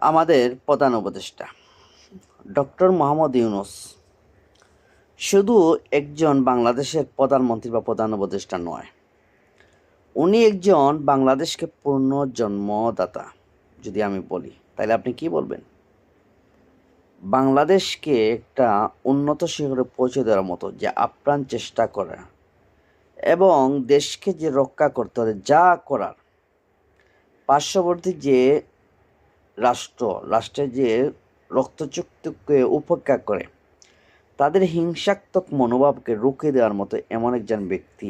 আমাদের প্রধান উপদেষ্টা ডক্টর মোহাম্মদ ইউনূস শুধু একজন বাংলাদেশের প্রধানমন্ত্রী বা প্রধান উপদেষ্টা নয়, উনি একজন বাংলাদেশকে পুনর্জন্মদাতা। যদি আমি বলি তাহলে আপনি কি বলবেন? বাংলাদেশকে একটা উন্নত শিখরে পৌঁছে দেওয়ার মতো যে আপ্রাণ চেষ্টা করা এবং দেশকে যে রক্ষা করতে হবে যা করার, পার্শ্ববর্তী যে রাষ্ট্রের যে রক্তচুক্তিকে উপেক্ষা করে তাদের হিংসাত্মক মনোভাবকে রুখে দেওয়ার মতো এমন একজন ব্যক্তি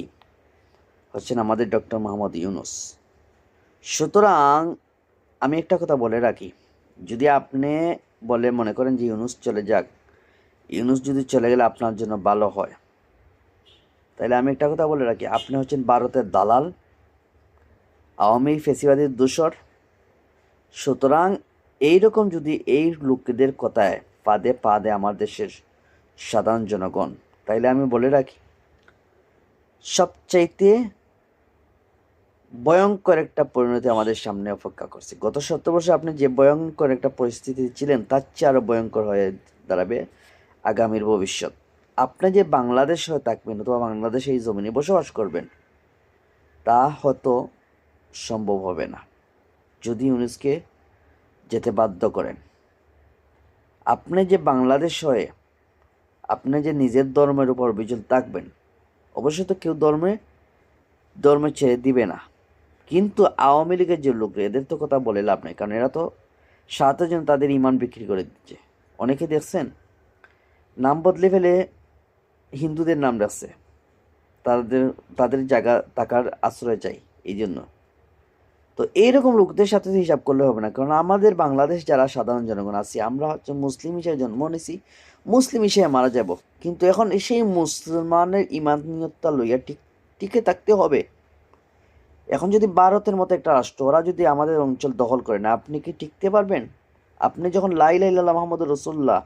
হচ্ছেন আমাদের ডক্টর মোহাম্মদ ইউনূস। সুতরাং আমি একটা কথা বলে রাখি, যদি আপনি মনে করেন যে ইউনূস চলে যাক, ইউনূস যদি চলে গেলে আপনার জন্য ভালো হয়, তাহলে আমি একটা কথা বলে রাখি, আপনি হচ্ছেন ভারতের দালাল, আওয়ামী ফেসিবাদের দোসর। সুতরাং এইরকম যদি এই লোকেদের কথায় পাদে পাদে আমার দেশের সাধারণ জনগণ, তাইলে আমি বলে রাখি সবচাইতে ভয়ঙ্কর একটা পরিণতি আমাদের সামনে অপেক্ষা করছে। গত 70 বছর আপনি যে ভয়ঙ্কর একটা পরিস্থিতি ছিলেন তার চেয়ে আরও ভয়ঙ্কর হয়ে দাঁড়াবে আগামীর ভবিষ্যৎ। আপনি যে বাংলাদেশ হয়ে থাকবেন অথবা বাংলাদেশে এই জমিনে বসবাস করবেন তা হয়তো সম্ভব হবে না যদি ইউনূসকে যেতে বাধ্য করেন। আপনি যে বাংলাদেশ হয়ে আপনি যে নিজের ধর্মের উপর বিচল থাকবেন, অবশ্যই তো কেউ ধর্মে ছেড়ে দিবে না, কিন্তু আওয়ামী লীগের যে লোকরা, এদের তো কথা বলে লাভ নেই, কারণ এরা তো সাথে জন তাদের ইমান বিক্রি করে দিচ্ছে। অনেকে দেখছেন নাম বদলে ফেলে হিন্দুদের নাম রাখছে, তাদের জায়গা থাকার আশ্রয় চাই এই জন্য। তো এইরকম লোকদের সাথে হিসাব করলে হবে না, কারণ আমাদের বাংলাদেশ যারা সাধারণ জনগণ আছি, আমরা হচ্ছে মুসলিম হিসেবে জন্ম নিয়েছি, মুসলিম হিসেবে মারা যাব, কিন্তু এখন সেই মুসলমানের ইমানিয়তটা লইয়া টিকে থাকতে হবে। এখন যদি ভারতের মতো একটা রাষ্ট্র, ওরা যদি আমাদের অঞ্চল দখল করে না, আপনি কি টিকতে পারবেন? আপনি যখন লা ইলাহা ইল্লাল্লাহ মুহাম্মাদুর রাসূলুল্লাহ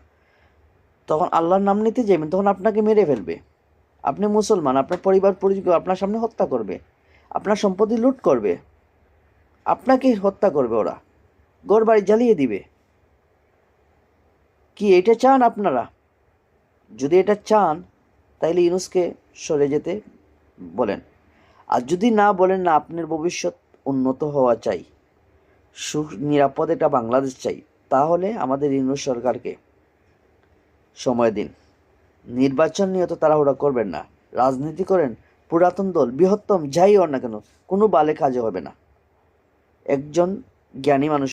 তখন আল্লাহর নাম নিতে যাবেন, তখন আপনাকে মেরে ফেলবে। আপনি মুসলমান, আপনার পরিবার পরিজন আপনার সামনে হত্যা করবে, আপনার সম্পত্তি লুট করবে, আপনাকে হত্যা করবে, ওরা ঘর বাড়ি জ্বালিয়ে দিবে। কি এটা চান আপনারা? যদি এটা চান তাইলে ইউনূসকে সরে যেতে বলেন। আর যদি না বলেন না, আপনার ভবিষ্যৎ উন্নত হওয়া চাই, নিরাপদ একটা বাংলাদেশ চাই, তাহলে আমাদের ইউনূস সরকারকে সময় দিন। নির্বাচন নিয়ে তো তাড়াহুড়া করবেন না, রাজনীতি করেন, পুরাতন দল বৃহত্তম যাই হোক না কেন কোনো বালে কাজে হবে না। একজন জ্ঞানী মানুষ